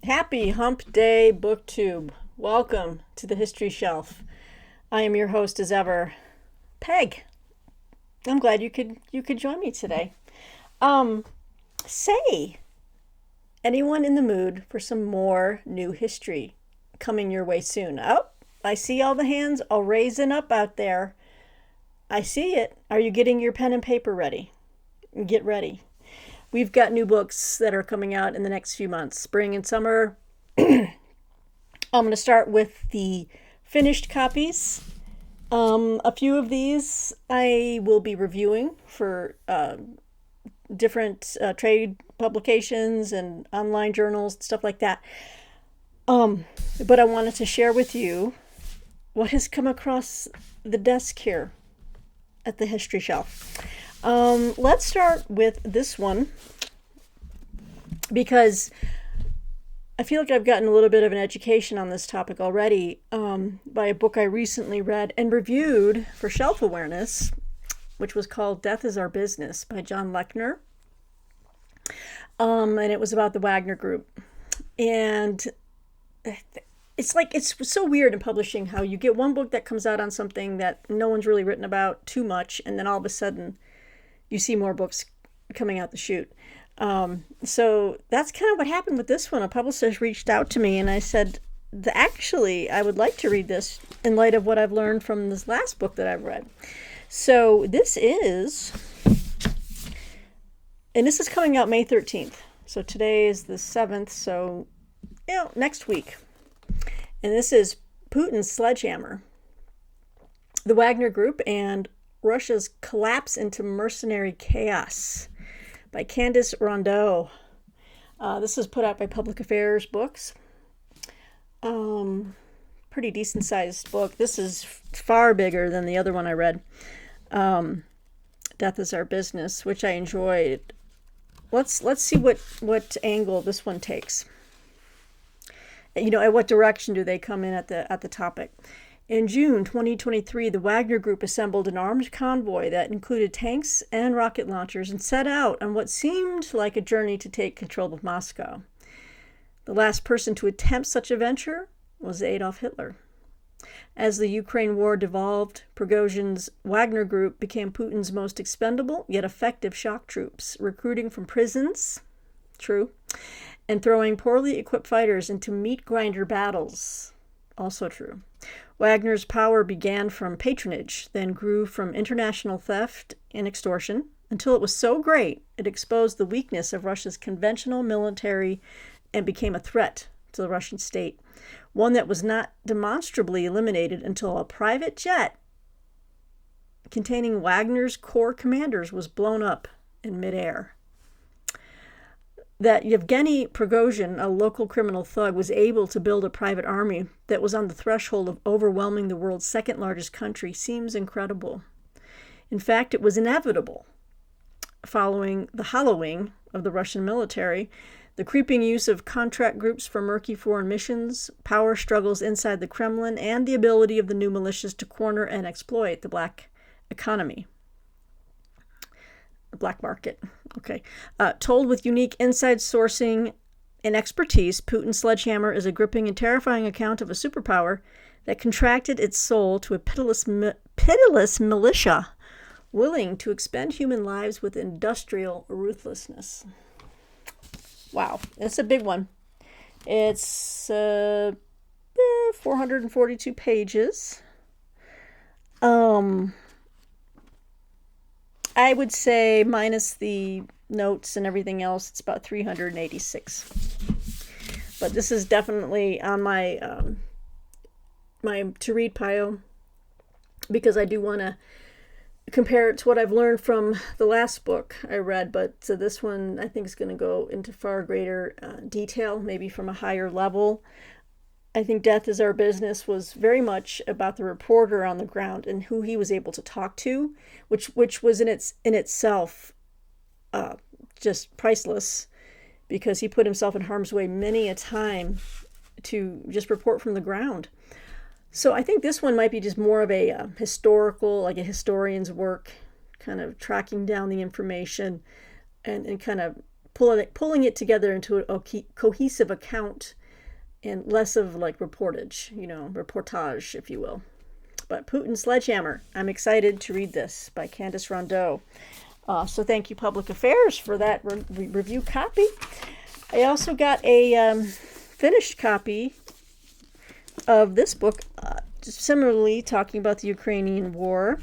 Happy Hump Day BookTube. Welcome to the History Shelf. I am your host as ever, Peg. I'm glad you could join me today. Say, anyone in the mood for some more new history coming your way soon? Oh, I see all the hands all raising up out there. I see it. Are you getting your pen and paper ready? Get ready. We've got new books that are coming out in the next few months, spring and summer. I'm going to start with the finished copies. A few of these I will be reviewing for different trade publications and online journals, stuff like that. But I wanted to share with you what has come across the desk here at the History Shelf. Let's start with this one because I feel like I've gotten a little bit of an education on this topic already by a book I recently read and reviewed for Shelf Awareness, which was called Death is Our Business by John Lechner. And it was about the Wagner Group. And it's so weird in publishing how you get one book that comes out on something that no one's really written about too much, and then all of a sudden you see more books coming out the chute. So that's kind of what happened with this one. A publisher reached out to me and I said, actually, I would like to read this in light of what I've learned from this last book that I've read. So this is coming out May 13th. So today is the 7th. So, next week. And this is Putin's Sledgehammer, the Wagner Group, and Russia's Collapse into Mercenary Chaos by Candice Rondeau. This is put out by Public Affairs Books. Pretty decent sized book. This is far bigger than the other one I read. Death is Our Business, which I enjoyed. Let's see what angle this one takes. At what direction do they come in at the topic? In June 2023, the Wagner Group assembled an armed convoy that included tanks and rocket launchers and set out on what seemed like a journey to take control of Moscow. The last person to attempt such a venture was Adolf Hitler. As the Ukraine war devolved, Prigozhin's Wagner Group became Putin's most expendable yet effective shock troops, recruiting from prisons, true, and throwing poorly equipped fighters into meat grinder battles, also true. Wagner's power began from patronage, then grew from international theft and extortion, until it was so great it exposed the weakness of Russia's conventional military and became a threat to the Russian state, one that was not demonstrably eliminated until a private jet containing Wagner's core commanders was blown up in midair. That Yevgeny Prigozhin, a local criminal thug, was able to build a private army that was on the threshold of overwhelming the world's second largest country seems incredible. In fact, it was inevitable. Following the hollowing of the Russian military, the creeping use of contract groups for murky foreign missions, power struggles inside the Kremlin, and the ability of the new militias to corner and exploit the black economy. The black market. Okay. Told with unique inside sourcing and expertise, Putin's Sledgehammer is a gripping and terrifying account of a superpower that contracted its soul to a pitiless militia willing to expend human lives with industrial ruthlessness. Wow, that's a big one. It's 442 pages. I would say minus the notes and everything else, it's about 386. But this is definitely on my my to-read pile because I do want to compare it to what I've learned from the last book I read. But this one I think is going to go into far greater detail, maybe from a higher level. I think Death is Our Business was very much about the reporter on the ground and who he was able to talk to, which was in itself just priceless, because he put himself in harm's way many a time to just report from the ground. So I think this one might be just more of a historical, like a historian's work, kind of tracking down the information and kind of pulling it together into a cohesive account and less of like reportage, reportage, if you will. But Putin's Sledgehammer. I'm excited to read this by Candice Rondeau. So thank you, Public Affairs, for that review copy. I also got a finished copy of this book, similarly talking about the Ukrainian war.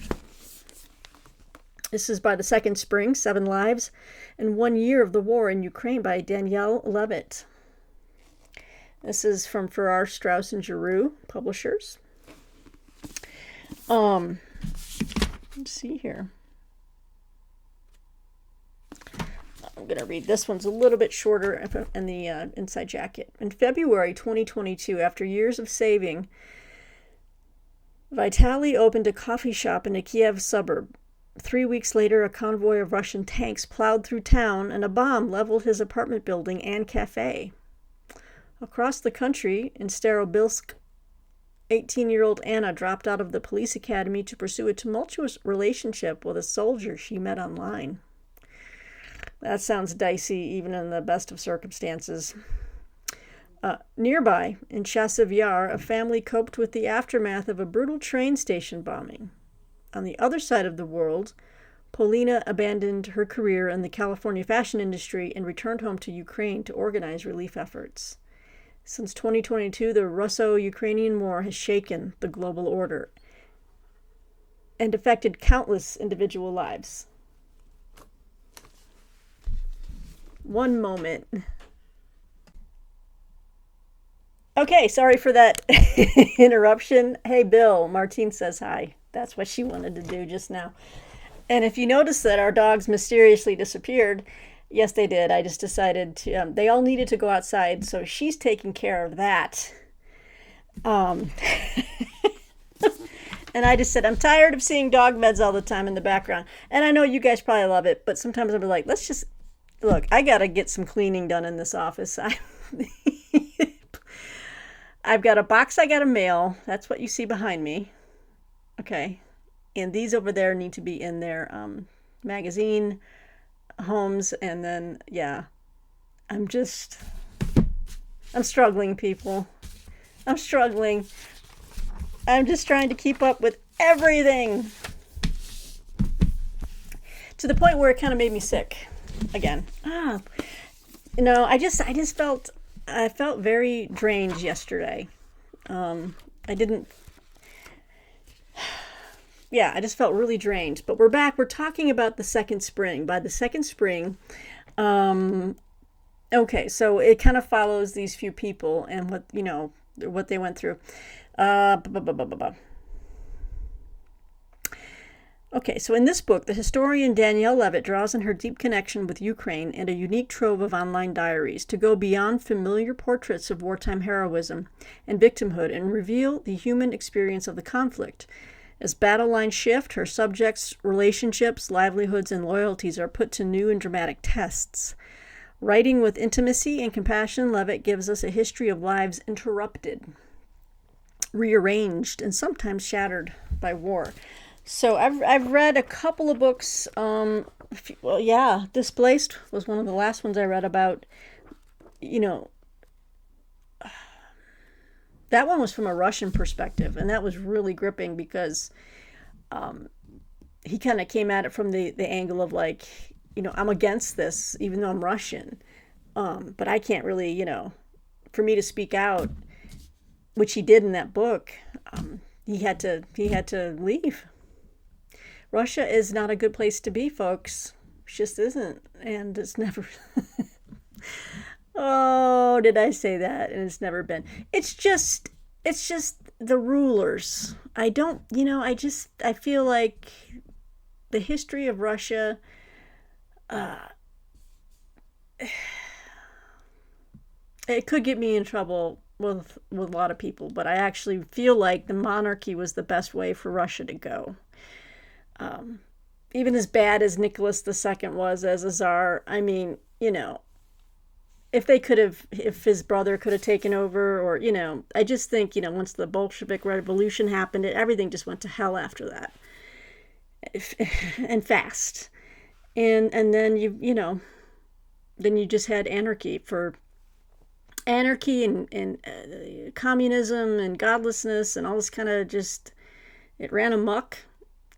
This is by the Second Spring, 7 Lives and 1 Year of the War in Ukraine by Danielle Levitt. This is from Farrar, Straus and Giroux publishers. Let's see here. I'm going to read this one's a little bit shorter in the inside jacket. In February 2022, after years of saving, Vitaly opened a coffee shop in a Kiev suburb. 3 weeks later, a convoy of Russian tanks plowed through town and a bomb leveled his apartment building and cafe. Across the country, in Starobilsk, 18-year-old Anna dropped out of the police academy to pursue a tumultuous relationship with a soldier she met online. That sounds dicey, even in the best of circumstances. Nearby, in Chasiv Yar, a family coped with the aftermath of a brutal train station bombing. On the other side of the world, Polina abandoned her career in the California fashion industry and returned home to Ukraine to organize relief efforts. Since 2022, the Russo-Ukrainian war has shaken the global order and affected countless individual lives. One moment. Okay, sorry for that interruption. Hey, Bill, Martine says hi. That's what she wanted to do just now. And if you notice that our dogs mysteriously disappeared, yes, they did. I just decided to, they all needed to go outside, so she's taking care of that. And I just said, I'm tired of seeing dog meds all the time in the background. And I know you guys probably love it, but sometimes I'll be like, let's just, look, I got to get some cleaning done in this office. I've got a box I got to mail. That's what you see behind me. Okay. And these over there need to be in their magazine homes. And then, yeah, I'm struggling, people. I'm struggling. I'm just trying to keep up with everything. To the point where it kind of made me sick again. I felt very drained yesterday. I just felt really drained. But we're back. We're talking about the Second Spring. By the Second Spring, okay, so it kind of follows these few people and what they went through. Okay, so in this book, the historian Danielle Levitt draws on her deep connection with Ukraine and a unique trove of online diaries to go beyond familiar portraits of wartime heroism and victimhood and reveal the human experience of the conflict. As battle lines shift, her subjects' relationships, livelihoods, and loyalties are put to new and dramatic tests. Writing with intimacy and compassion, Levitt gives us a history of lives interrupted, rearranged, and sometimes shattered by war. So I've read a couple of books. Displaced was one of the last ones I read about. That one was from a Russian perspective, and that was really gripping because he kind of came at it from the angle of like, I'm against this, even though I'm Russian, but I can't really, for me to speak out, which he did in that book. He had to leave. Russia is not a good place to be, folks. It just isn't. And it's never... Oh, did I say that? And it's never been. It's just the rulers. I feel like the history of Russia, it could get me in trouble with a lot of people, but I actually feel like the monarchy was the best way for Russia to go. Even as bad as Nicholas II was as a czar, I mean, if his brother could have taken over, or, I just think, once the Bolshevik Revolution happened, everything just went to hell after that. And fast. And then then you just had anarchy for anarchy and communism and godlessness and all this kind of just, it ran amok.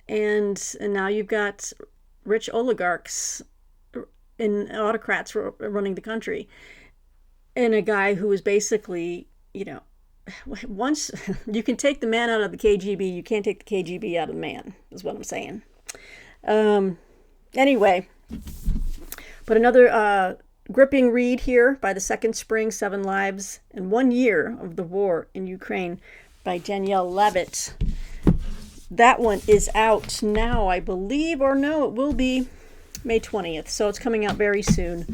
And now you've got rich oligarchs and autocrats running the country. And a guy who is basically, once you can take the man out of the KGB, you can't take the KGB out of the man, is what I'm saying. Anyway, but another gripping read here by the Second Spring, 7 Lives and 1 Year of the War in Ukraine by Danielle Levitt. That one is out now, I believe, or no, it will be May 20th. So it's coming out very soon,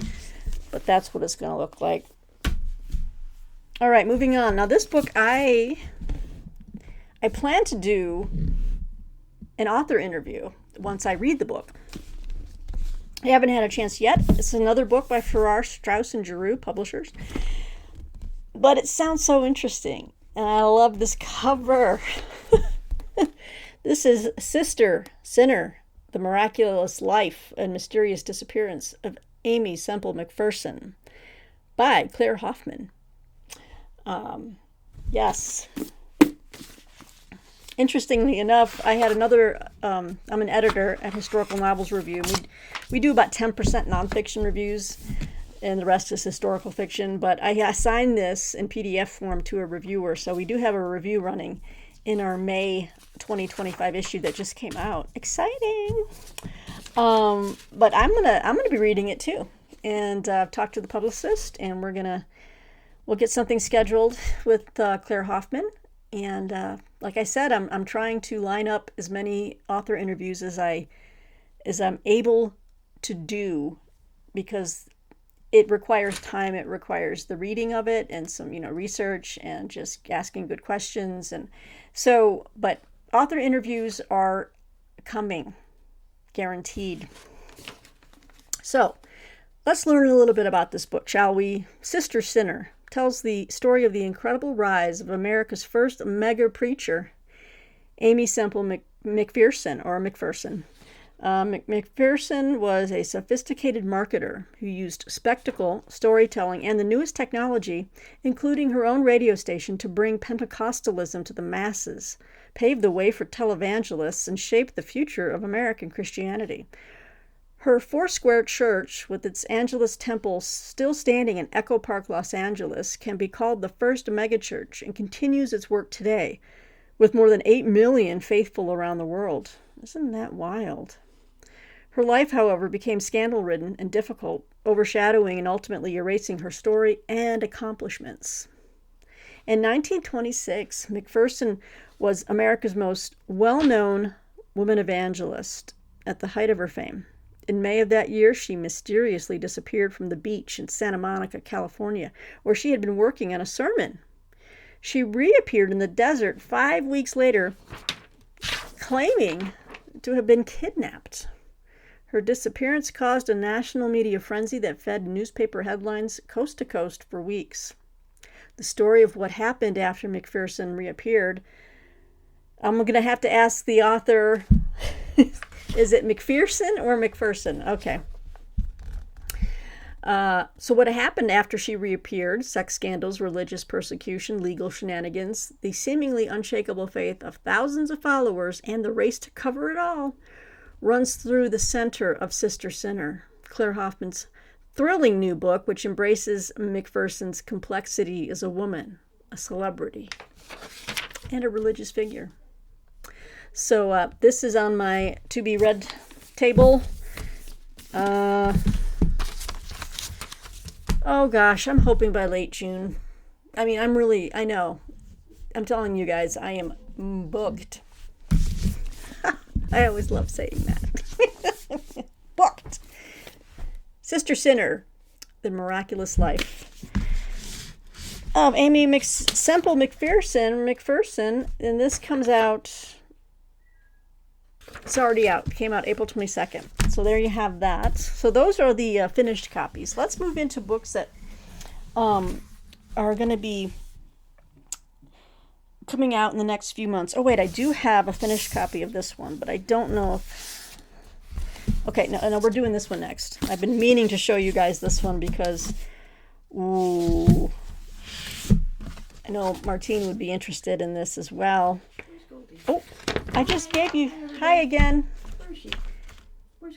but that's what it's going to look like. All right, moving on. Now this book, I plan to do an author interview once I read the book. I haven't had a chance yet. It's another book by Farrar, Straus and Giroux, publishers. But it sounds so interesting. And I love this cover. This is Sister Sinner, The Miraculous Life and Mysterious Disappearance of Amy Semple McPherson by Claire Hoffman. Yes. Interestingly enough, I had another, I'm an editor at Historical Novels Review. We do about 10% nonfiction reviews, and the rest is historical fiction. But I assigned this in PDF form to a reviewer, so we do have a review running in our May 2025 issue that just came out. Exciting! But I'm gonna be reading it too, and talk to the publicist, and we'll get something scheduled with Claire Hoffman. And like I said, I'm trying to line up as many author interviews as I'm able to do, because it requires time. It requires the reading of it and some, research and just asking good questions. And so, but author interviews are coming, guaranteed. So let's learn a little bit about this book, shall we? Sister Sinner tells the story of the incredible rise of America's first mega preacher, Amy Semple McPherson, or McPherson. McPherson was a sophisticated marketer who used spectacle, storytelling, and the newest technology, including her own radio station, to bring Pentecostalism to the masses, pave the way for televangelists, and shape the future of American Christianity. Her Foursquare Church, with its Angelus Temple still standing in Echo Park, Los Angeles, can be called the first megachurch and continues its work today, with more than 8 million faithful around the world. Isn't that wild? Her life, however, became scandal-ridden and difficult, overshadowing and ultimately erasing her story and accomplishments. In 1926, McPherson was America's most well-known woman evangelist at the height of her fame. In May of that year, she mysteriously disappeared from the beach in Santa Monica, California, where she had been working on a sermon. She reappeared in the desert 5 weeks later, claiming to have been kidnapped. Her disappearance caused a national media frenzy that fed newspaper headlines coast to coast for weeks. The story of what happened after McPherson reappeared, I'm going to have to ask the author, is it McPherson or McPherson? Okay. So what happened after she reappeared? Sex scandals, religious persecution, legal shenanigans, the seemingly unshakable faith of thousands of followers, and the race to cover it all runs through the center of Sister Sinner, Claire Hoffman's thrilling new book, which embraces McPherson's complexity as a woman, a celebrity, and a religious figure. So this is on my to-be-read table. Oh gosh, I'm hoping by late June. I mean, I know. I'm telling you guys, I am booked. I always love saying that. Booked. Sister Sinner, The Miraculous Life of Amy Semple McPherson, and this comes out, it's already out. It came out April 22nd. So there you have that. So those are the finished copies. Let's move into books that are going to be coming out in the next few months. Oh wait, I do have a finished copy of this one, but I don't know if... Okay, no, we're doing this one next. I've been meaning to show you guys this one because, ooh, I know Martine would be interested in this as well. Oh, I just gave you. Hi again. Where is she?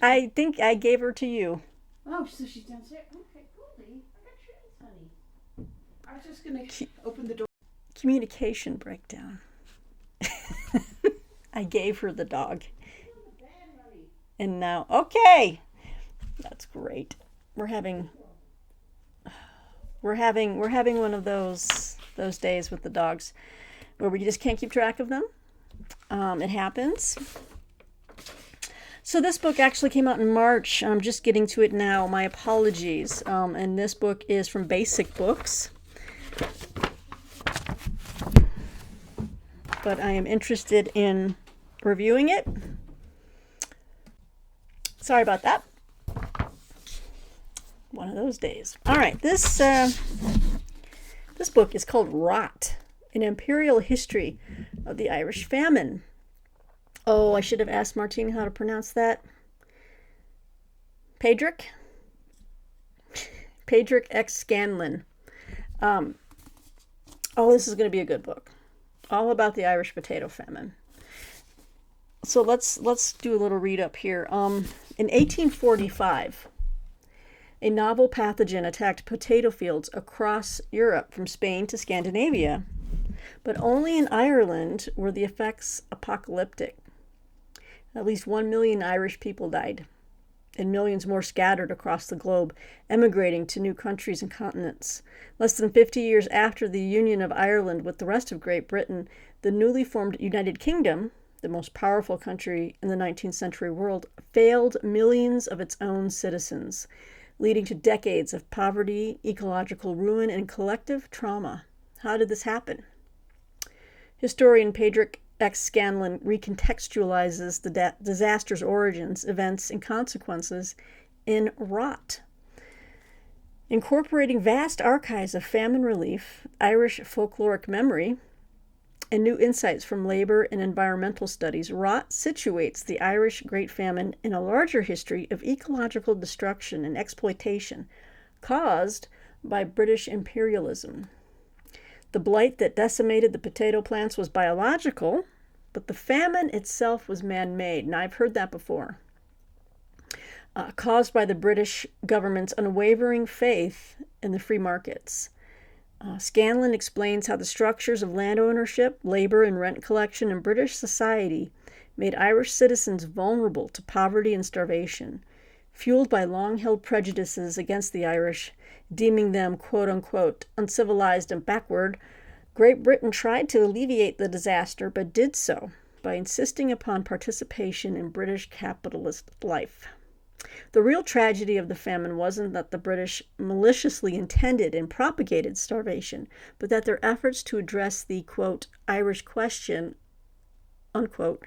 I think I gave her to you. Oh, so she's downstairs. Okay, Goldie, I got treats, honey. I was just gonna open the door. Communication breakdown. I gave her the dog. And now, okay. That's great. We're having one of those days with the dogs where we just can't keep track of them. It happens. So this book actually came out in March. I'm just getting to it now. My apologies. And this book is from Basic Books. But I am interested in reviewing it. Sorry about that. One of those days. All right, this book is called Rot, An Imperial History of the Irish Famine. Oh, I should have asked Martine how to pronounce that. Padraig X. Scanlon. Oh, this is going to be a good book. All about the Irish potato famine. So let's do a little read up here. In 1845, a novel pathogen attacked potato fields across Europe from Spain to Scandinavia, but only in Ireland were the effects apocalyptic. At least 1 million Irish people died, and millions more scattered across the globe, emigrating to new countries and continents. Less than 50 years after the union of Ireland with the rest of Great Britain, the newly formed United Kingdom, the most powerful country in the 19th century world, failed millions of its own citizens, leading to decades of poverty, ecological ruin, and collective trauma. How did this happen? Historian Padraig X. Scanlon recontextualizes the disaster's origins, events, and consequences in Rot. Incorporating vast archives of famine relief, Irish folkloric memory, and new insights from labor and environmental studies, Rot situates the Irish Great Famine in a larger history of ecological destruction and exploitation caused by British imperialism. The blight that decimated the potato plants was biological, but the famine itself was man-made, and I've heard that before. Caused by the British government's unwavering faith in the free markets. Scanlon explains how the structures of land ownership, labor, and rent collection in British society made Irish citizens vulnerable to poverty and starvation, fueled by long-held prejudices against the Irish, deeming them, quote-unquote, uncivilized and backward. Great Britain tried to alleviate the disaster, but did so by insisting upon participation in British capitalist life. The real tragedy of the famine wasn't that the British maliciously intended and propagated starvation, but that their efforts to address the, quote, Irish question, unquote,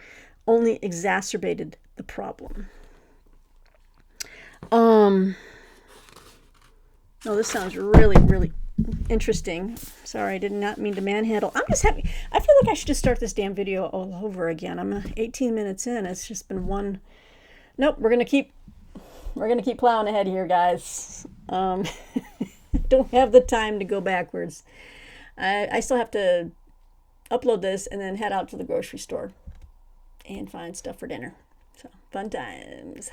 only exacerbated the problem. Oh, this sounds really, really interesting. Sorry, I did not mean to manhandle. I'm just happy. I feel like I should just start this damn video all over again. I'm 18 minutes in. It's just been one. Nope, we're gonna keep plowing ahead here, guys. Don't have the time to go backwards. I still have to upload this and then head out to the grocery store and find stuff for dinner. So fun times.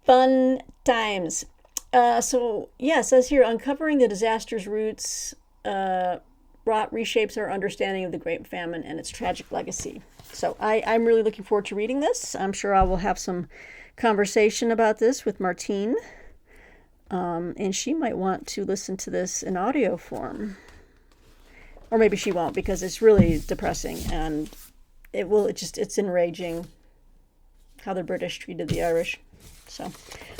Fun times. So yeah, it says here, uncovering the disaster's roots, Rot reshapes our understanding of the Great Famine and its tragic legacy. So I'm really looking forward to reading this. I'm sure I will have some conversation about this with Martine. And she might want to listen to this in audio form. Or maybe she won't, because it's really depressing, and it's enraging how the British treated the Irish. So,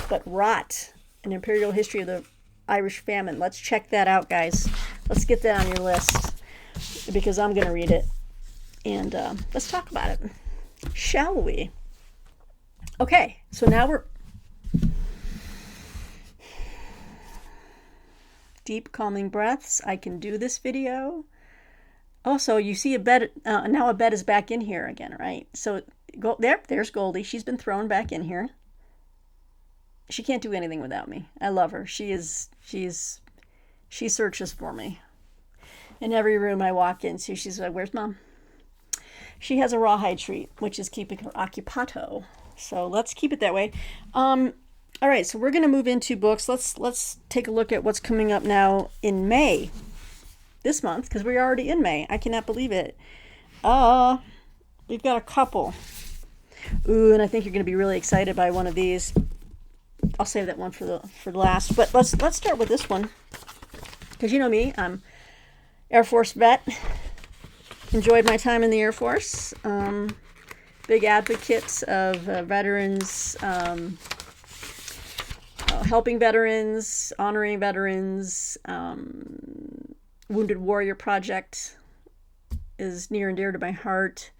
but Rot, An Imperial History of the Irish Famine. Let's check that out, guys. Let's get that on your list, because I'm going to read it. And let's talk about it. Shall we? Okay, so now we're... Deep, calming breaths. I can do this video. Also, you see a bed, now a bed is back in here again, right? So there's Goldie. She's been thrown back in here. She can't do anything without me. I love her. She searches for me. In every room I walk into, she's like, "Where's Mom?" She has a rawhide treat, which is keeping her occupato. So let's keep it that way. All right, so we're going to move into books. Let's take a look at what's coming up now in May, this month, because we're already in May. I cannot believe it. We've got a couple. Ooh, and I think you're going to be really excited by one of these. I'll save that one for the last. But let's start with this one, because you know me, I'm Air Force vet. Enjoyed my time in the Air Force. Big advocate of veterans, helping veterans, honoring veterans. Wounded Warrior Project is near and dear to my heart.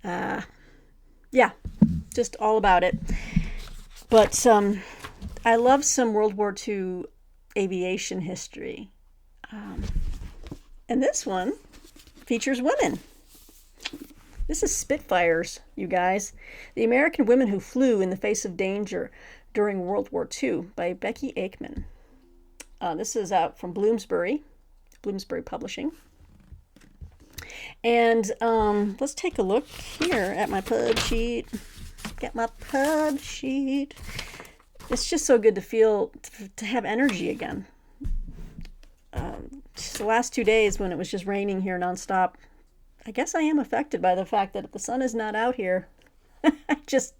Yeah, just all about it. But I love some World War II aviation history. And this one features women. This is Spitfires, you guys. The American Women Who Flew in the Face of Danger During World War II by Becky Aikman. This is out from Bloomsbury Publishing. And let's take a look here at my pub sheet. Get my pub sheet. It's just so good to have energy again. The last 2 days when it was just raining here nonstop, I guess I am affected by the fact that if the sun is not out here,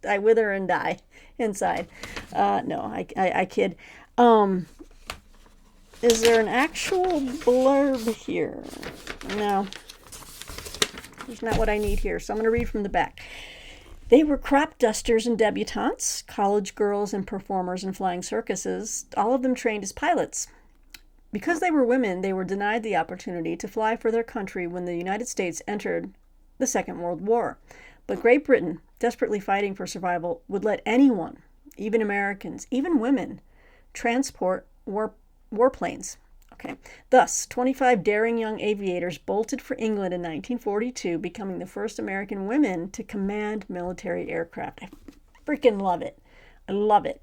I wither and die inside. No, I kid. Is there an actual blurb here? No. There's not what I need here, so I'm going to read from the back. They were crop dusters and debutantes, college girls and performers in flying circuses, all of them trained as pilots. Because they were women, they were denied the opportunity to fly for their country when the United States entered the Second World War. But Great Britain, desperately fighting for survival, would let anyone, even Americans, even women, transport warplanes. Okay. Thus, 25 daring young aviators bolted for England in 1942, becoming the first American women to command military aircraft. I freaking love it. I love it.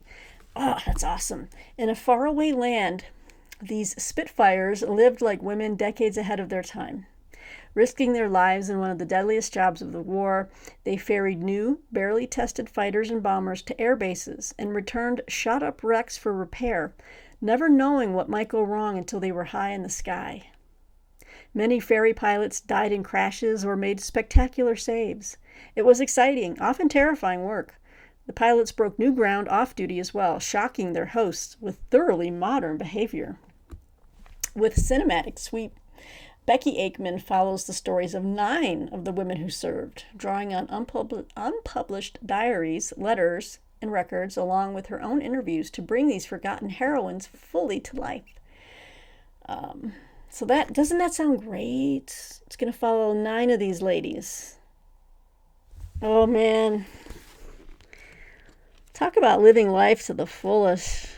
Oh, that's awesome. In a faraway land, these Spitfires lived like women decades ahead of their time. Risking their lives in one of the deadliest jobs of the war, they ferried new, barely tested fighters and bombers to air bases and returned shot-up wrecks for repair, never knowing what might go wrong until they were high in the sky. Many ferry pilots died in crashes or made spectacular saves. It was exciting, often terrifying work. The pilots broke new ground off-duty as well, shocking their hosts with thoroughly modern behavior. With cinematic sweep, Becky Aikman follows the stories of 9 of the women who served, drawing on unpublished diaries, letters, and records, along with her own interviews to bring these forgotten heroines fully to life. So doesn't that sound great? It's going to follow 9 of these ladies. Oh, man. Talk about living life to the fullest.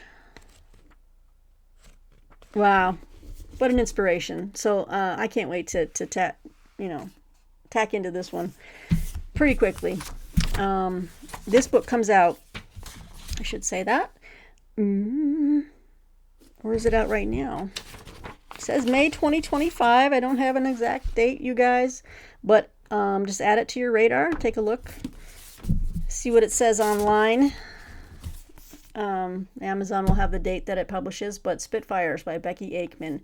Wow. What an inspiration. So I can't wait to tack into this one pretty quickly. This book comes out, I should say that. Or is it out right now? It says May 2025. I don't have an exact date, you guys. But just add it to your radar. Take a look. See what it says online. Amazon will have the date that it publishes, but Spitfires by Becky Aikman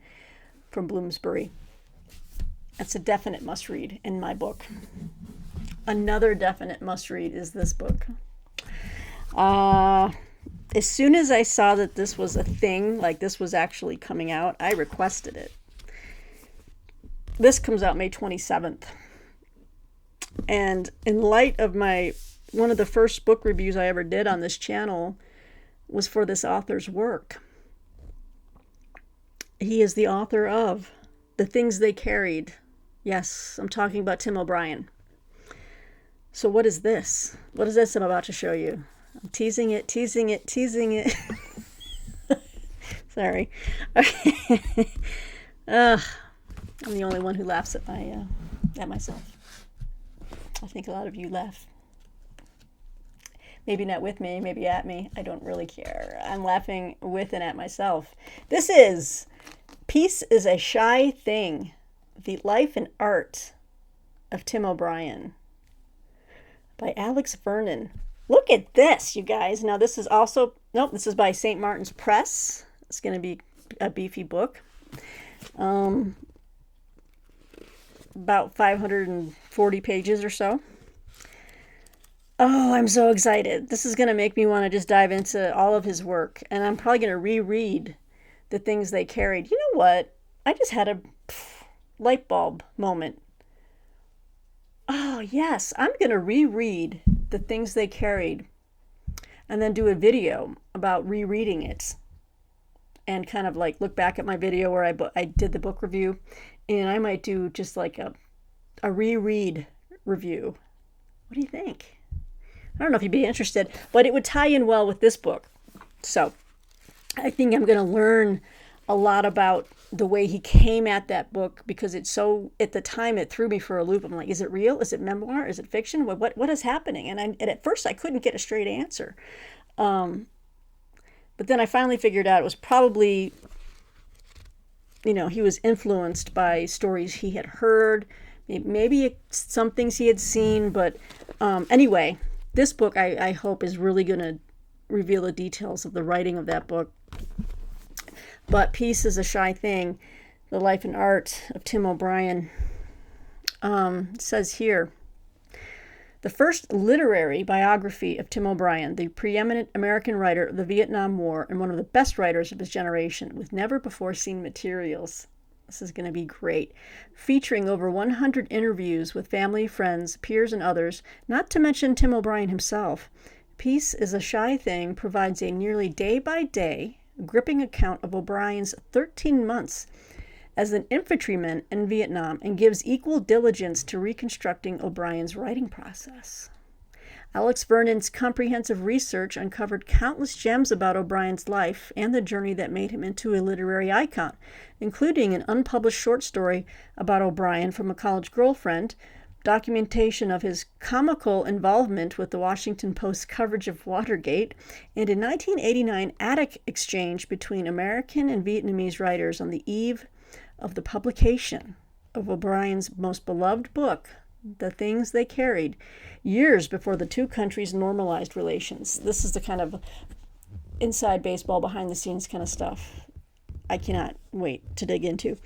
from Bloomsbury. That's a definite must-read in my book. Another definite must-read is this book. As soon as I saw that this was a thing, like this was actually coming out, I requested it. This comes out May 27th. And in light of one of the first book reviews I ever did on this channel was for this author's work. He is the author of The Things They Carried. Yes, I'm talking about Tim O'Brien. So what is this? What is this I'm about to show you? I'm teasing it. Sorry. Okay. I'm the only one who laughs at myself. I think a lot of you laugh. Maybe not with me, maybe at me. I don't really care. I'm laughing with and at myself. This is Peace is a Shy Thing The Life and Art of Tim O'Brien by Alex Vernon. Look at this, you guys. Now, this is also, nope, this is by St. Martin's Press. It's going to be a beefy book. About 540 pages or so. Oh, I'm so excited. This is going to make me want to just dive into all of his work. And I'm probably going to reread the things they carried. You know what? I just had a light bulb moment. Oh, yes. I'm going to reread the things they carried and then do a video about rereading it and kind of like look back at my video where I did the book review, and I might do just like a reread review. What do you think? I don't know if you'd be interested, but it would tie in well with this book. So I think I'm going to learn a lot about the way he came at that book, because it's so, at the time, it threw me for a loop. I'm like, is it real? Is it memoir? Is it fiction? What is happening? And at first I couldn't get a straight answer. But then I finally figured out it was probably, he was influenced by stories he had heard, maybe some things he had seen. But anyway, this book I hope is really going to reveal the details of the writing of that book. But Peace is a Shy Thing, The Life and Art of Tim O'Brien. Says here, the first literary biography of Tim O'Brien, the preeminent American writer of the Vietnam War and one of the best writers of his generation, with never-before-seen materials. This is going to be great. Featuring over 100 interviews with family, friends, peers, and others, not to mention Tim O'Brien himself. Peace is a Shy Thing provides a nearly day-by-day, gripping account of O'Brien's 13 months as an infantryman in Vietnam and gives equal diligence to reconstructing O'Brien's writing process. Alex Vernon's comprehensive research uncovered countless gems about O'Brien's life and the journey that made him into a literary icon, including an unpublished short story about O'Brien from a college girlfriend, documentation of his comical involvement with the Washington Post's coverage of Watergate, and a 1989 attic exchange between American and Vietnamese writers on the eve of the publication of O'Brien's most beloved book, The Things They Carried, years before the two countries normalized relations. This is the kind of inside baseball, behind the scenes kind of stuff I cannot wait to dig into.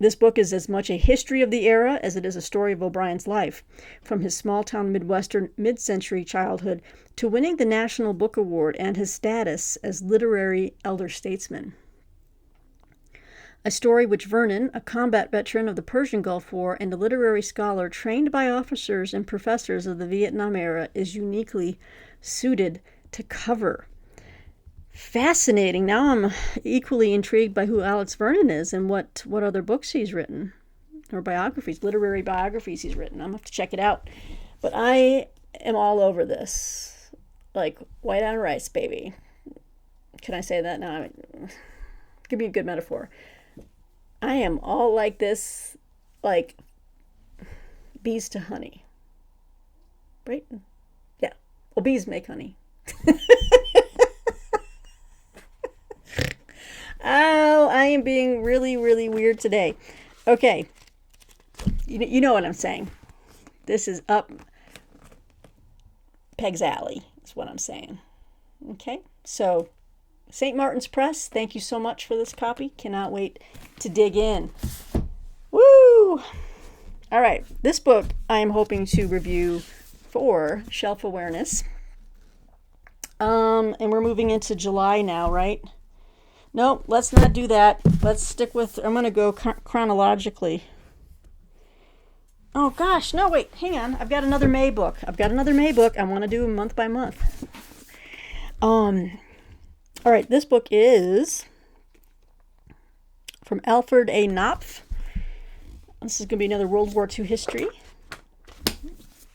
This book is as much a history of the era as it is a story of O'Brien's life, from his small-town Midwestern mid-century childhood to winning the National Book Award and his status as literary elder statesman. A story which Vernon, a combat veteran of the Persian Gulf War and a literary scholar trained by officers and professors of the Vietnam era, is uniquely suited to cover. Fascinating. Now I'm equally intrigued by who Alex Vernon is and what other books he's written, or biographies, literary biographies he's written. I'm going to have to check it out. But I am all over this. Like white on rice, baby. Can I say that? No, give me a good metaphor. I am all like this, like bees to honey. Right? Yeah. Well, bees make honey. Oh, I am being really, really weird today. Okay. You know what I'm saying. This is up Peg's alley, is what I'm saying. Okay? So, St. Martin's Press, thank you so much for this copy. Cannot wait to dig in. Woo! All right. This book I am hoping to review for Shelf Awareness. And we're moving into July now, right? No, let's not do that. Let's stick with, I'm going to go chronologically. Oh gosh, no, wait, hang on. I've got another May book. I want to do month by month. All right, this book is from Alfred A. Knopf. This is going to be another World War II history.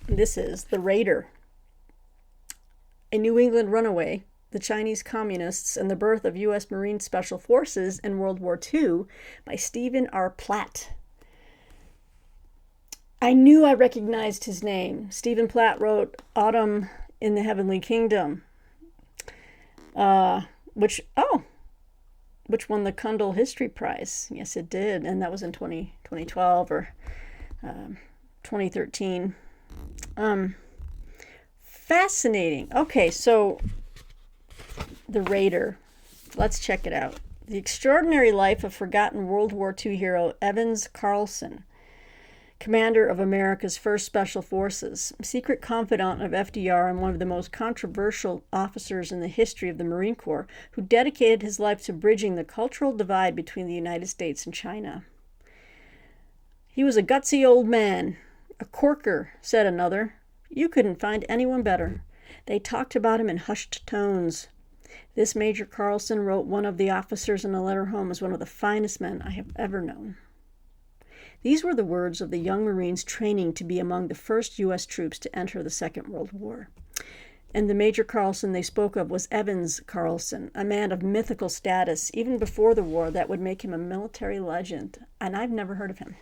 This is The Raider, a New England runaway, the Chinese Communists, and the Birth of U.S. Marine Special Forces in World War II by Stephen R. Platt. I knew I recognized his name. Stephen Platt wrote Autumn in the Heavenly Kingdom, which won the Kundal History Prize. Yes, it did, and that was in 2012 or 2013. Fascinating. Okay, so The Raider. Let's check it out. The extraordinary life of forgotten World War II hero Evans Carlson, commander of America's first Special Forces, secret confidant of FDR and one of the most controversial officers in the history of the Marine Corps, who dedicated his life to bridging the cultural divide between the United States and China. He was a gutsy old man. A corker, said another. You couldn't find anyone better. They talked about him in hushed tones. This Major Carlson, wrote one of the officers in a letter home, is one of the finest men I have ever known. These were the words of the young Marines training to be among the first U.S. troops to enter the Second World War. And the Major Carlson they spoke of was Evans Carlson, a man of mythical status, even before the war, that would make him a military legend, and I've never heard of him.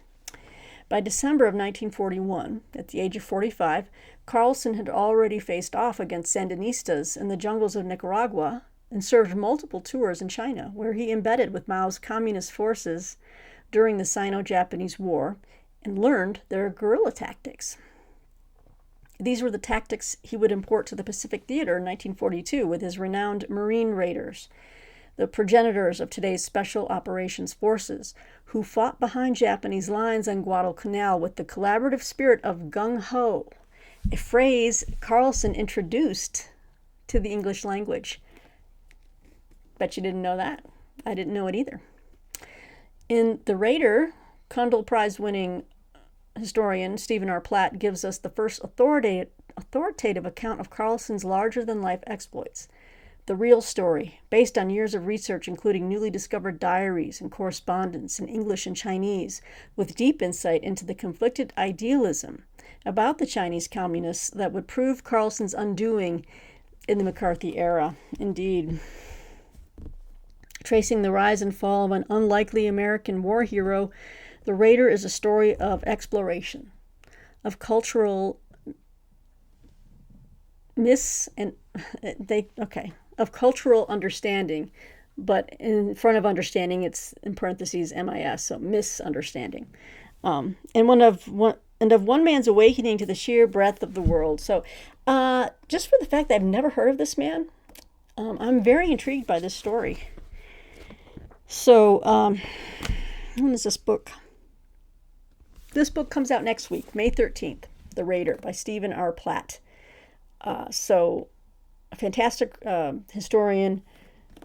By December of 1941, at the age of 45, Carlson had already faced off against Sandinistas in the jungles of Nicaragua and served multiple tours in China, where he embedded with Mao's communist forces during the Sino-Japanese War and learned their guerrilla tactics. These were the tactics he would import to the Pacific Theater in 1942 with his renowned Marine Raiders, the progenitors of today's Special Operations Forces, who fought behind Japanese lines on Guadalcanal with the collaborative spirit of gung-ho, a phrase Carlson introduced to the English language. Bet you didn't know that. I didn't know it either. In The Raider, Kundal Prize-winning historian Stephen R. Platt gives us the first authoritative account of Carlson's larger-than-life exploits. The real story, based on years of research including newly discovered diaries and correspondence in English and Chinese, with deep insight into the conflicted idealism about the Chinese communists that would prove Carlson's undoing in the McCarthy era. Indeed. Tracing the rise and fall of an unlikely American war hero, The Raider is a story of exploration, of cultural of cultural understanding, but in front of understanding, it's in parentheses MIS, so misunderstanding, and of one man's awakening to the sheer breadth of the world. So, just for the fact that I've never heard of this man, I'm very intrigued by this story. So, when is this book? This book comes out next week, May 13th, The Raider by Stephen R. Platt. So, a fantastic historian,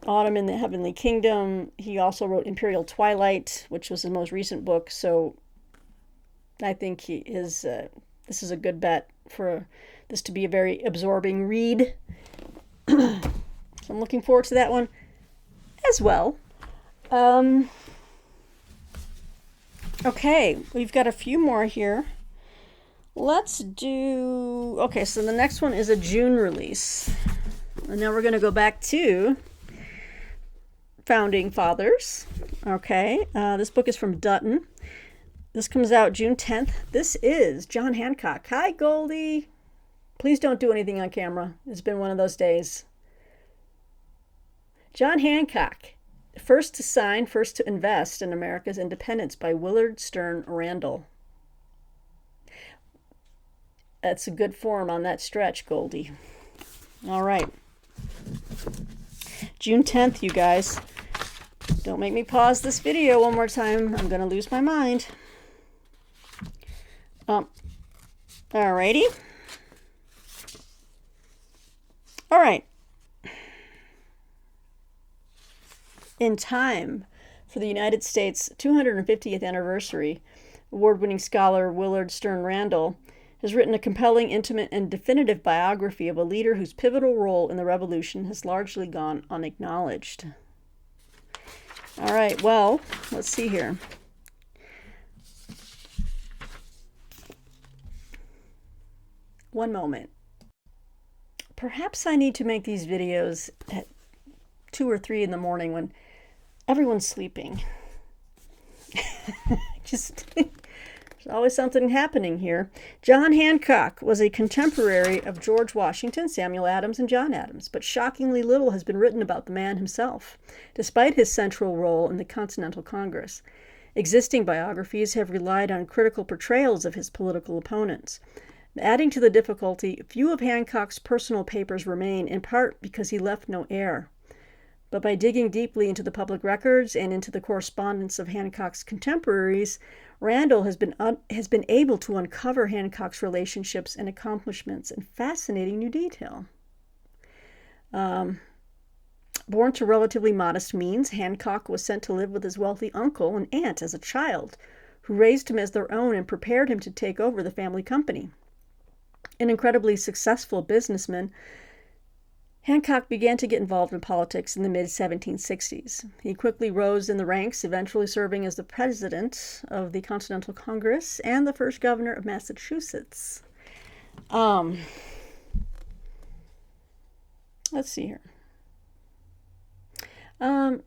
Autumn in the Heavenly Kingdom. He also wrote Imperial Twilight, which was his most recent book. So, I think this is a good bet for this to be a very absorbing read. So, I'm looking forward to that one as well. Okay, we've got a few more here. Let's do... Okay, so the next one is a June release. And now we're going to go back to Founding Fathers. Okay, this book is from Dutton. This comes out June 10th. This is John Hancock. Hi, Goldie. Please don't do anything on camera. It's been one of those days. John Hancock. First to Sign, First to Invest in America's Independence by Willard Stern Randall. That's a good form on that stretch, Goldie. All right. June 10th, you guys. Don't make me pause this video one more time. I'm going to lose my mind. Alrighty. All right. In time for the United States 250th anniversary, award-winning scholar Willard Stern Randall has written a compelling, intimate, and definitive biography of a leader whose pivotal role in the revolution has largely gone unacknowledged. All right, well, let's see here. One moment. Perhaps I need to make these videos at 2 or 3 in the morning when everyone's sleeping. Just There's always something happening here. John Hancock was a contemporary of George Washington, Samuel Adams, and John Adams, but shockingly little has been written about the man himself, despite his central role in the Continental Congress. Existing biographies have relied on critical portrayals of his political opponents. Adding to the difficulty, few of Hancock's personal papers remain, in part because he left no heir. But by digging deeply into the public records and into the correspondence of Hancock's contemporaries, Randall has been able to uncover Hancock's relationships and accomplishments in fascinating new detail. Born to relatively modest means, Hancock was sent to live with his wealthy uncle and aunt as a child, who raised him as their own and prepared him to take over the family company. An incredibly successful businessman, Hancock began to get involved in politics in the mid-1760s. He quickly rose in the ranks, eventually serving as the president of the Continental Congress and the first governor of Massachusetts. Let's see here. So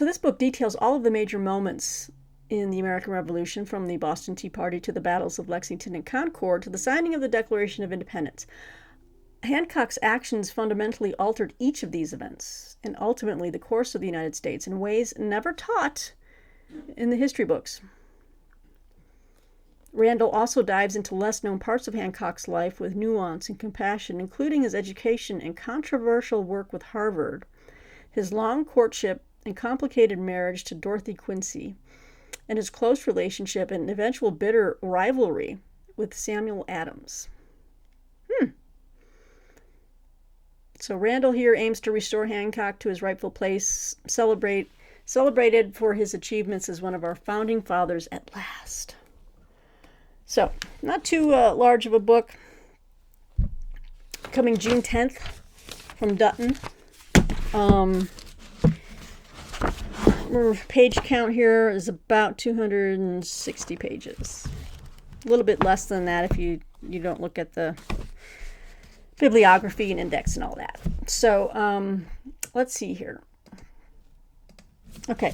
this book details all of the major moments in the American Revolution, from the Boston Tea Party to the battles of Lexington and Concord to the signing of the Declaration of Independence. Hancock's actions fundamentally altered each of these events and ultimately the course of the United States in ways never taught in the history books. Randall also dives into less-known parts of Hancock's life with nuance and compassion, including his education and controversial work with Harvard, his long courtship and complicated marriage to Dorothy Quincy, and his close relationship and eventual bitter rivalry with Samuel Adams. So Randall here aims to restore Hancock to his rightful place, celebrated for his achievements as one of our founding fathers at last. So, not too large of a book. Coming June 10th from Dutton. Page count here is about 260 pages. A little bit less than that if you don't look at the bibliography and index and all that. So let's see here. Okay.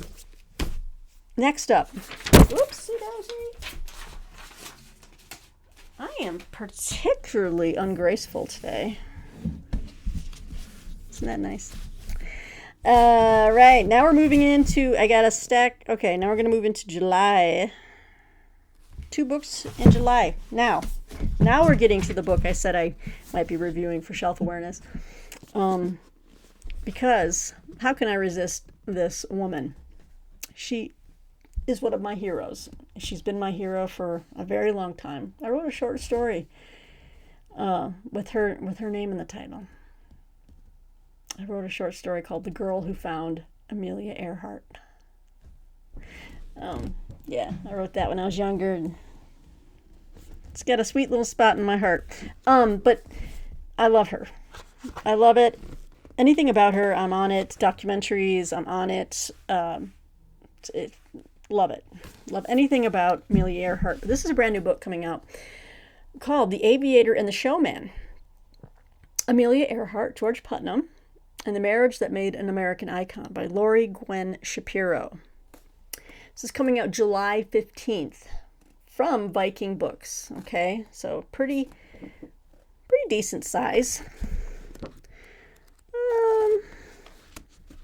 Next up. Whoopsie daisy. I am particularly ungraceful today. Isn't that nice? Right. Now we're moving into, I got a stack. Okay, now we're going to move into July. 2 books in July. Now we're getting to the book I said I might be reviewing for shelf awareness. Because how can I resist this woman? She is one of my heroes. She's been my hero for a very long time. I wrote a short story with her name in the title. I wrote a short story called The Girl Who Found Amelia Earhart. Yeah, I wrote that when I was younger. And it's got a sweet little spot in my heart. But I love her. I love it. Anything about her, I'm on it. Documentaries, I'm on it. Love it. Love anything about Amelia Earhart. This is a brand new book coming out called The Aviator and the Showman. Amelia Earhart, George Putnam, and the Marriage That Made an American Icon by Lori Gwen Shapiro. This is coming out July 15th from Viking Books. Okay, so pretty decent size.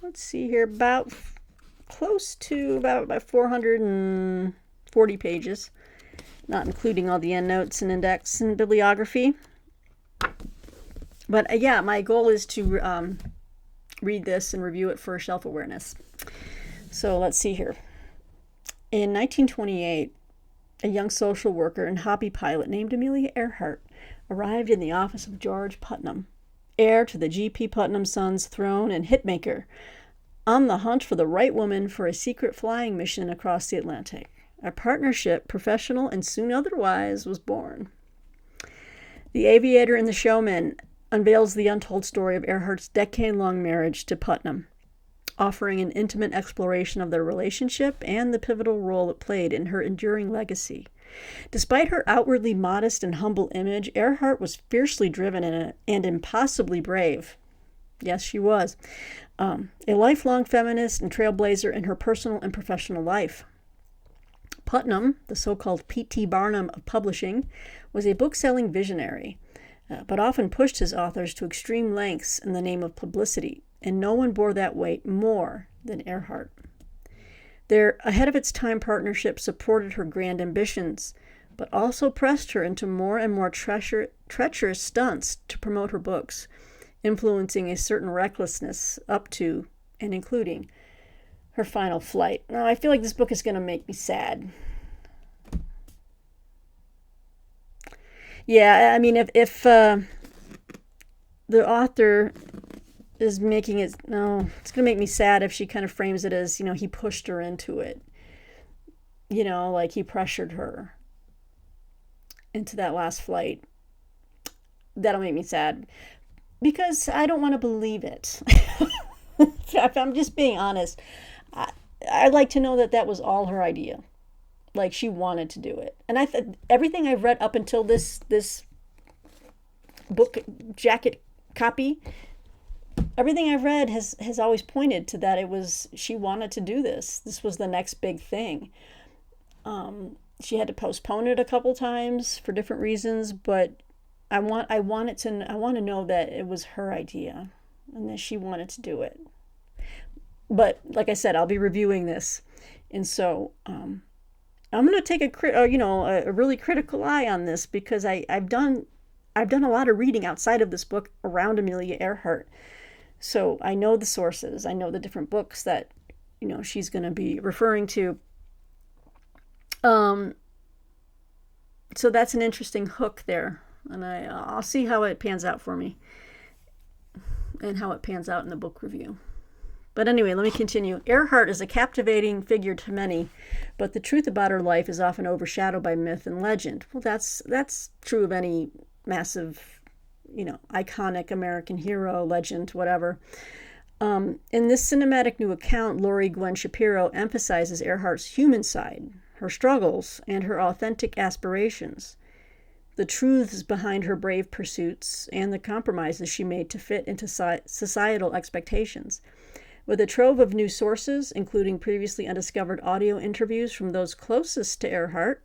Let's see here, about close to about 440 pages, not including all the endnotes and index and bibliography. But yeah, my goal is to read this and review it for shelf awareness. So let's see here. In 1928, a young social worker and hobby pilot named Amelia Earhart arrived in the office of George Putnam, heir to the G.P. Putnam Sons throne and hitmaker, on the hunt for the right woman for a secret flying mission across the Atlantic. A partnership, professional and soon otherwise, was born. The Aviator and the Showman unveils the untold story of Earhart's decade-long marriage to Putnam, offering an intimate exploration of their relationship and the pivotal role it played in her enduring legacy. Despite her outwardly modest and humble image, Earhart was fiercely driven and impossibly brave. Yes, she was. A lifelong feminist and trailblazer in her personal and professional life. Putnam, the so-called P.T. Barnum of publishing, was a book-selling visionary, but often pushed his authors to extreme lengths in the name of publicity, and no one bore that weight more than Earhart. Their ahead-of-its-time partnership supported her grand ambitions, but also pressed her into more and more treacherous stunts to promote her books, influencing a certain recklessness up to and including her final flight. Now, I feel like this book is going to make me sad. Yeah, I mean, if the author is making it, no, it's going to make me sad if she kind of frames it as, he pushed her into it. Like he pressured her into that last flight. That'll make me sad because I don't want to believe it. If I'm just being honest, I'd like to know that was all her idea. Like she wanted to do it. And everything I've read up until this book jacket copy, everything I've read has always pointed to that she wanted to do this. This was the next big thing. She had to postpone it a couple times for different reasons, but I want to know that it was her idea and that she wanted to do it. But like I said, I'll be reviewing this, and so I'm going to take a really critical eye on this because I've done a lot of reading outside of this book around Amelia Earhart, so I know the sources, I know the different books that she's going to be referring to. So that's an interesting hook there, and I'll see how it pans out for me, and how it pans out in the book review. But anyway, let me continue. Earhart is a captivating figure to many, but the truth about her life is often overshadowed by myth and legend. Well, that's true of any massive, iconic American hero, legend, whatever. In this cinematic new account, Lori Gwen Shapiro emphasizes Earhart's human side, her struggles, and her authentic aspirations, the truths behind her brave pursuits, and the compromises she made to fit into societal expectations. With a trove of new sources, including previously undiscovered audio interviews from those closest to Earhart,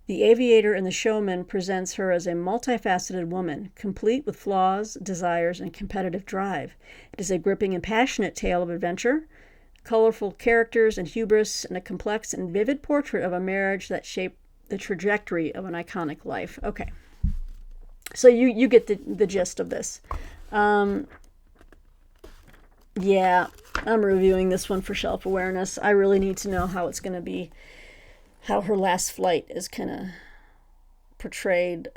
The Aviator and the Showman presents her as a multifaceted woman, complete with flaws, desires, and competitive drive. It is a gripping and passionate tale of adventure, colorful characters and hubris, and a complex and vivid portrait of a marriage that shaped the trajectory of an iconic life. Okay, so you get the gist of this. Yeah, I'm reviewing this one for shelf awareness. I really need to know how it's going to be, how her last flight is kind of portrayed.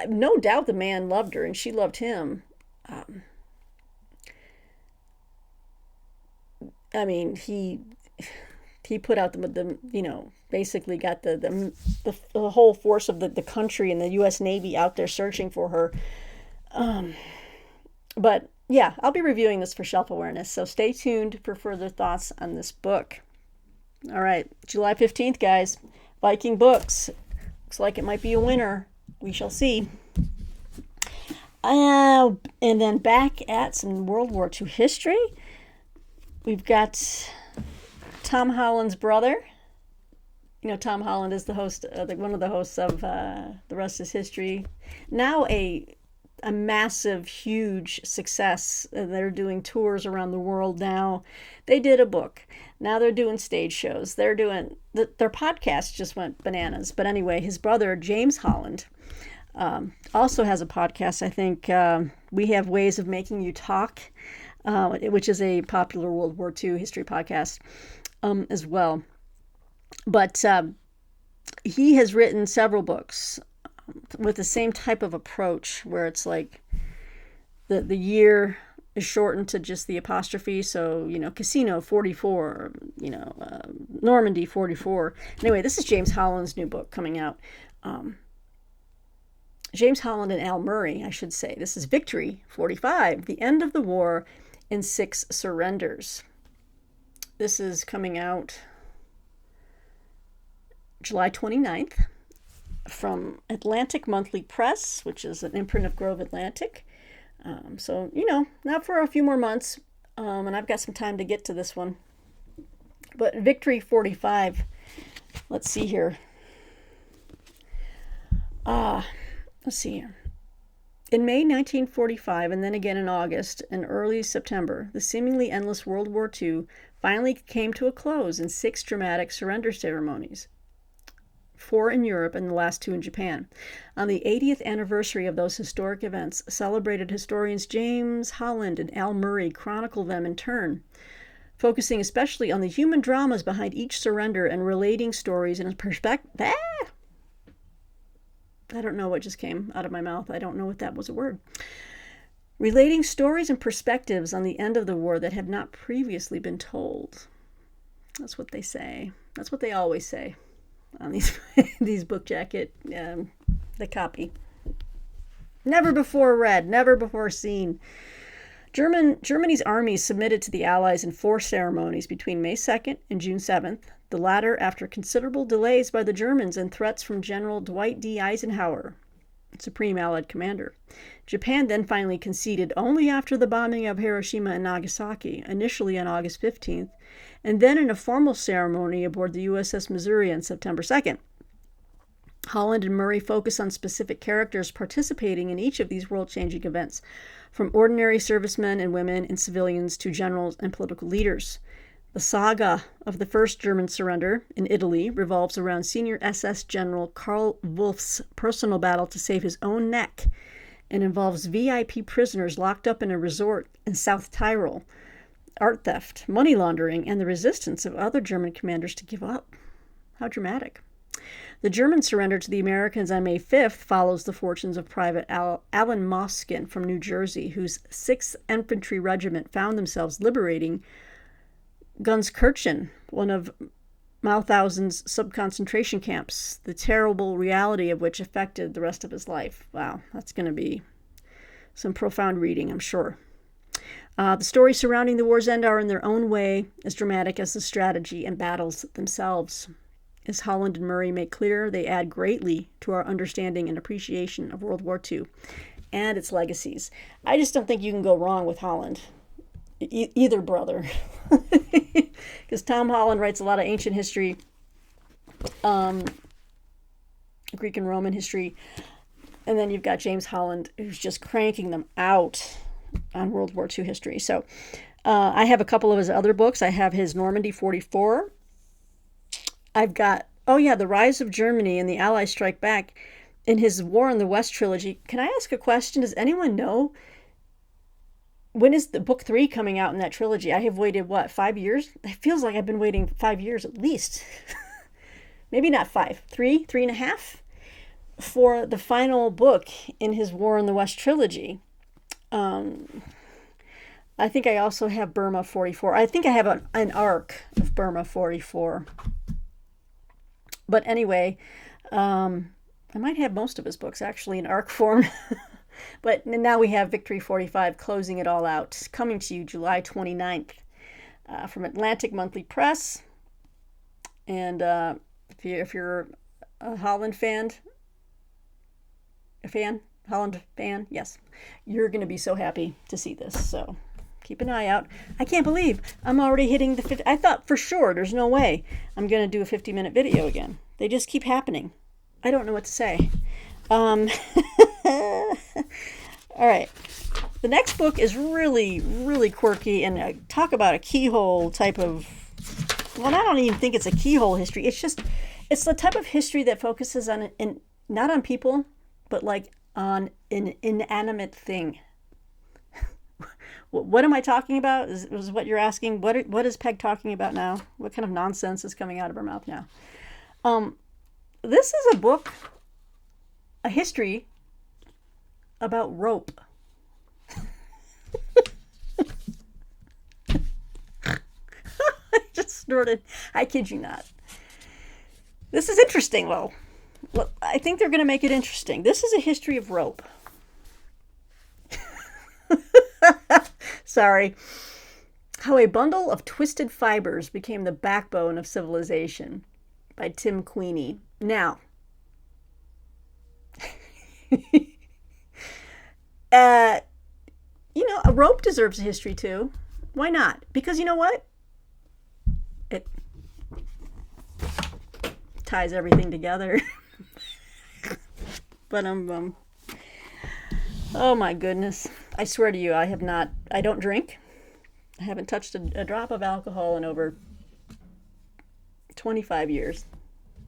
No doubt the man loved her and she loved him. I mean, he put out the basically got the whole force of the country and the U.S. Navy out there searching for her. But yeah, I'll be reviewing this for shelf awareness, so stay tuned for further thoughts on this book. All right, July 15th, guys. Viking Books. Looks like it might be a winner. We shall see. And then back at some World War II history, we've got Tom Holland's brother. Tom Holland is the host, one of the hosts of The Rest is History. Now a massive, huge success. They're doing tours around the world now. They did a book. Now they're doing stage shows. They're doing, their podcast just went bananas. But anyway, his brother, James Holland, also has a podcast. I think We Have Ways of Making You Talk, which is a popular World War II history podcast as well. But he has written several books with the same type of approach where it's like the year is shortened to just the apostrophe. So, Casino 44, Normandy 44. Anyway, this is James Holland's new book coming out. James Holland and Al Murray, I should say. This is Victory 45, The End of the War in 6 Surrenders. This is coming out July 29th. From Atlantic Monthly Press, which is an imprint of Grove Atlantic. So, not for a few more months, and I've got some time to get to this one. But Victory 45, Let's see here. Let's see here. In May 1945, and then again in August and early September, the seemingly endless World War II finally came to a close in 6 dramatic surrender ceremonies, 4 in Europe and the last 2 in Japan. On the 80th anniversary of those historic events, celebrated historians James Holland and Al Murray chronicle them in turn, focusing especially on the human dramas behind each surrender and relating stories in a perspective. I don't know what just came out of my mouth. I don't know if that was a word. Relating stories and perspectives on the end of the war that have not previously been told. That's what they say. That's what they always say on these book jacket, the copy. Never before read, never before seen. Germany's armies submitted to the Allies in 4 ceremonies between May 2nd and June 7th, the latter after considerable delays by the Germans and threats from General Dwight D. Eisenhower, Supreme Allied Commander. Japan then finally conceded only after the bombing of Hiroshima and Nagasaki, initially on August 15th, and then in a formal ceremony aboard the USS Missouri on September 2nd. Holland and Murray focus on specific characters participating in each of these world-changing events, from ordinary servicemen and women and civilians to generals and political leaders. The saga of the first German surrender in Italy revolves around senior SS General Karl Wolff's personal battle to save his own neck and involves VIP prisoners locked up in a resort in South Tyrol, art theft, money laundering, and the resistance of other German commanders to give up. How dramatic. The German surrender to the Americans on May 5th follows the fortunes of Private Alan Moskin from New Jersey, whose 6th Infantry Regiment found themselves liberating Gunskirchen, one of Mauthausen's sub-concentration camps, the terrible reality of which affected the rest of his life. Wow, that's going to be some profound reading, I'm sure. The stories surrounding the war's end are in their own way as dramatic as the strategy and battles themselves. As Holland and Murray make clear, they add greatly to our understanding and appreciation of World War II and its legacies. I just don't think you can go wrong with Holland. Either brother. Because Tom Holland writes a lot of ancient history, Greek and Roman history, and then you've got James Holland, who's just cranking them out on World War II history. So I have a couple of his other books. I have his Normandy 44. I've got, The Rise of Germany and the Allies Strike Back in his War in the West trilogy. Can I ask a question? Does anyone know? When is the book 3 coming out in that trilogy? I have waited, 5 years? It feels like I've been waiting 5 years at least. Maybe not 5, 3.5 for the final book in his War in the West trilogy. I think I also have Burma 44. I think I have an arc of Burma 44. But anyway, I might have most of his books actually in arc form. But now we have Victory 45 closing it all out, coming to you July 29th from Atlantic Monthly Press. And if you're a Holland fan, Holland fan, yes, you're going to be so happy to see this. So keep an eye out. I can't believe I'm already hitting the 50. I thought for sure there's no way I'm going to do a 50-minute video again. They just keep happening. I don't know what to say. All right. The next book is really, really quirky, and talk about a keyhole type of, I don't even think it's a keyhole history. It's the type of history that focuses on, not on people, but like on an inanimate thing. What am I talking about? Is what you're asking? What is Peg talking about now? What kind of nonsense is coming out of her mouth now? This is a book, a history about rope. I just snorted. I kid you not. This is interesting, though. I think they're going to make it interesting. This is a history of rope. Sorry. How a Bundle of Twisted Fibers Became the Backbone of Civilization by Tim Queenie. Now, a rope deserves a history too. Why not? Because you know what? ties everything together. But oh my goodness. I swear to you, I don't drink. I haven't touched a drop of alcohol in over 25 years.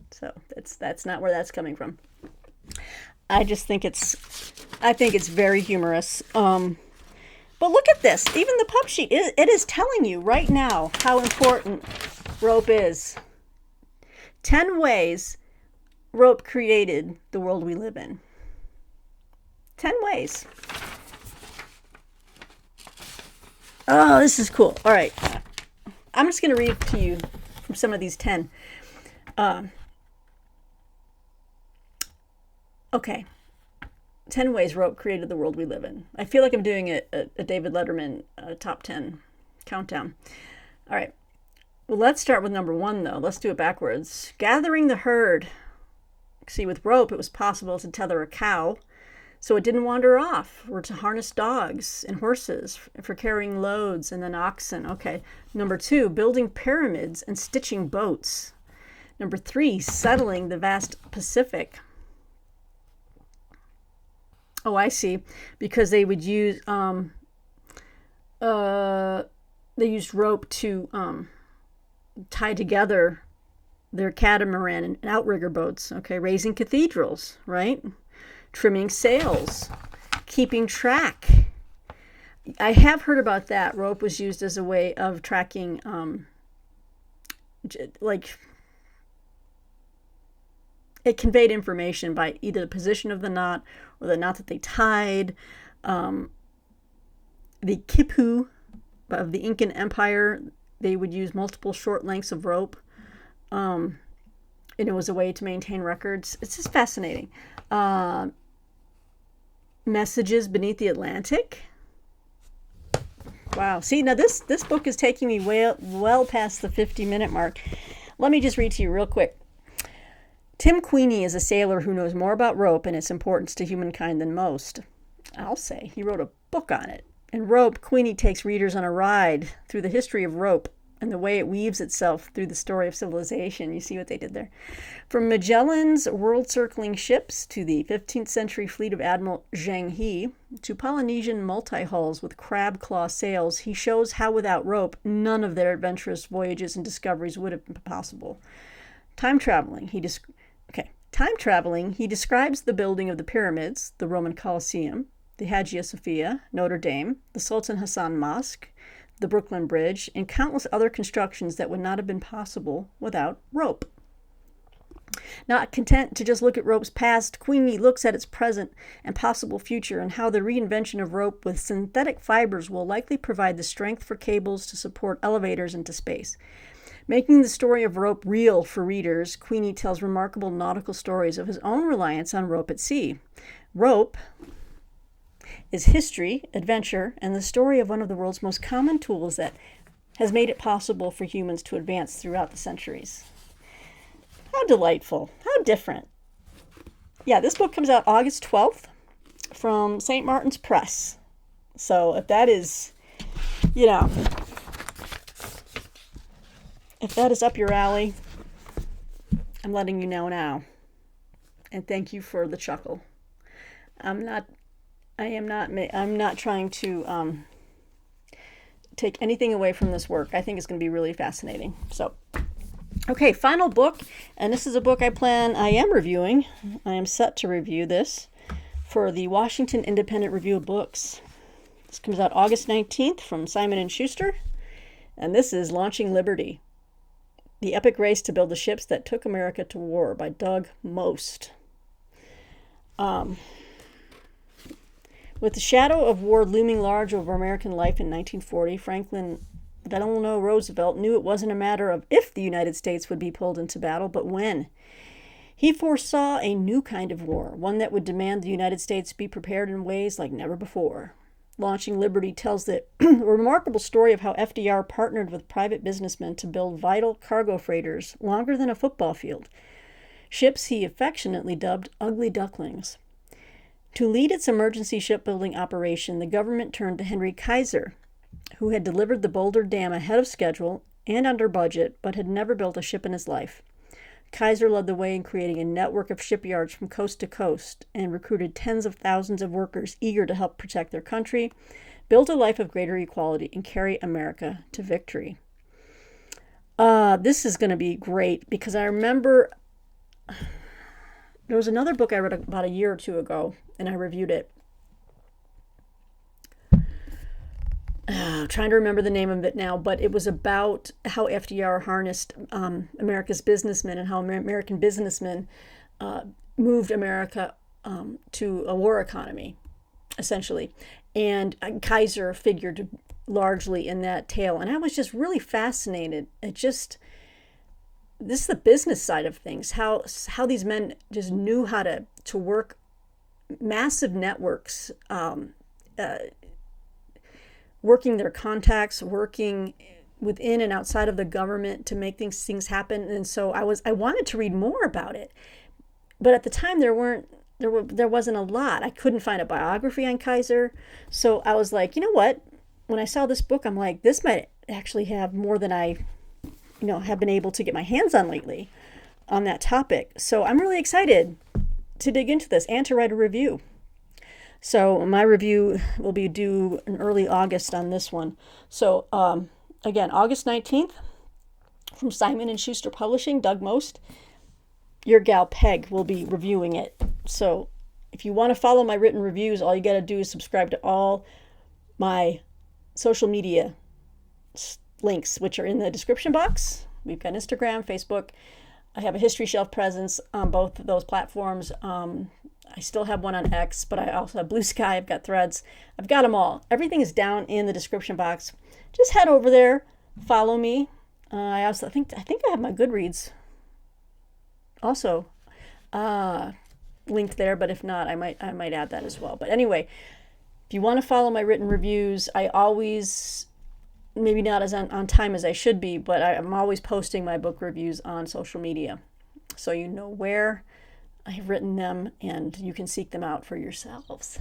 So that's not where that's coming from. I think it's very humorous. But look at this. Even the pub sheet, it is telling you right now how important rope is. 10 ways rope created the world we live in. 10 ways. Oh, this is cool. All right. I'm just going to read to you from some of these 10. Okay. 10 ways rope created the world we live in. I feel like I'm doing a David Letterman top 10 countdown. All right. Well, let's start with number 1, though. Let's do it backwards. Gathering the herd. See, with rope, it was possible to tether a cow so it didn't wander off, or to harness dogs and horses for carrying loads, and then oxen. Okay. Number 2, building pyramids and stitching boats. Number 3, settling the vast Pacific. Oh, I see. Because they would use they used rope to tie together their catamaran and outrigger boats. Okay, raising cathedrals, right? Trimming sails, keeping track. I have heard about that. Rope was used as a way of tracking, like it conveyed information by either the position of the knot or the knot that they tied. The quipu of the Incan Empire, they would use multiple short lengths of rope. And it was a way to maintain records. It's just fascinating. Messages beneath the Atlantic. Wow. See, now this book is taking me well past the 50-minute mark. Let me just read to you real quick. Tim Queeny is a sailor who knows more about rope and its importance to humankind than most. I'll say. He wrote a book on it. In Rope, Queeny takes readers on a ride through the history of rope and the way it weaves itself through the story of civilization. You see what they did there? From Magellan's world-circling ships to the 15th century fleet of Admiral Zheng He to Polynesian multi-hulls with crab claw sails, he shows how without rope, none of their adventurous voyages and discoveries would have been possible. Time traveling, he describes the building of the pyramids, the Roman Colosseum, the Hagia Sophia, Notre Dame, the Sultan Hassan Mosque, the Brooklyn Bridge, and countless other constructions that would not have been possible without rope. Not content to just look at rope's past, Queeny looks at its present and possible future and how the reinvention of rope with synthetic fibers will likely provide the strength for cables to support elevators into space. Making the story of rope real for readers, Queeny tells remarkable nautical stories of his own reliance on rope at sea. Rope is history, adventure, and the story of one of the world's most common tools that has made it possible for humans to advance throughout the centuries. How delightful. How different. Yeah, this book comes out August 12th from St. Martin's Press. So if that is, if that is up your alley, I'm letting you know now. And thank you for the chuckle. I'm not trying to take anything away from this work. I think it's going to be really fascinating. So, okay, final book, and this is a book I am reviewing. I am set to review this for the Washington Independent Review of Books. This comes out August 19th from Simon & Schuster, and this is Launching Liberty, The Epic Race to Build the Ships That Took America to War by Doug Most. With the shadow of war looming large over American life in 1940, Franklin Delano Roosevelt knew it wasn't a matter of if the United States would be pulled into battle, but when. He foresaw a new kind of war, one that would demand the United States be prepared in ways like never before. Launching Liberty tells the remarkable story of how FDR partnered with private businessmen to build vital cargo freighters longer than a football field, ships he affectionately dubbed ugly ducklings. To lead its emergency shipbuilding operation, the government turned to Henry Kaiser, who had delivered the Boulder Dam ahead of schedule and under budget, but had never built a ship in his life. Kaiser led the way in creating a network of shipyards from coast to coast and recruited tens of thousands of workers eager to help protect their country, build a life of greater equality, and carry America to victory. This is going to be great because I remember there was another book I read about a year or two ago, and I reviewed it. Trying to remember the name of it now, but it was about how FDR harnessed America's businessmen and how American businessmen moved America to a war economy, essentially. And Kaiser figured largely in that tale. And I was just really fascinated. This is the business side of things, how these men just knew how to work massive networks, working their contacts, working within and outside of the government to make things happen. And so I wanted to read more about it, but at the time there wasn't a lot. I couldn't find a biography on Kaiser, so I was like, you know what? When I saw this book, I'm like, this might actually have more than I, have been able to get my hands on lately on that topic. So I'm really excited to dig into this and to write a review. So my review will be due in early August on this one. So again, August 19th from Simon & Schuster Publishing, Doug Most. Your gal Peg will be reviewing it. So if you want to follow my written reviews, all you got to do is subscribe to all my social media links, which are in the description box. We've got Instagram, Facebook. I have a History Shelf presence on both of those platforms. I still have one on X, but I also have Blue Sky. I've got Threads. I've got them all. Everything is down in the description box. Just head over there, follow me. I think I have my Goodreads also linked there, but if not, I might add that as well. But anyway, if you want to follow my written reviews, I always, maybe not as on time as I should be, but I'm always posting my book reviews on social media, so you know where I have written them and you can seek them out for yourselves.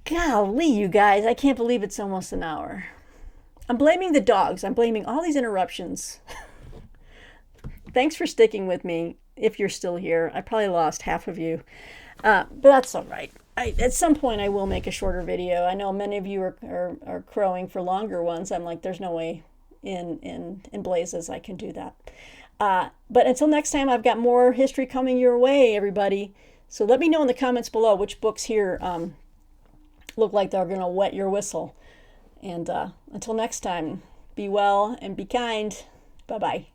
Golly, you guys, I can't believe it's almost an hour. I'm blaming the dogs. I'm blaming all these interruptions. Thanks for sticking with me. If you're still here, I probably lost half of you, but that's all right. At some point, I will make a shorter video. I know many of you are crowing for longer ones. I'm like, there's no way in blazes I can do that. But until next time, I've got more history coming your way, everybody. So let me know in the comments below which books here look like they're going to wet your whistle. And until next time, be well and be kind. Bye-bye.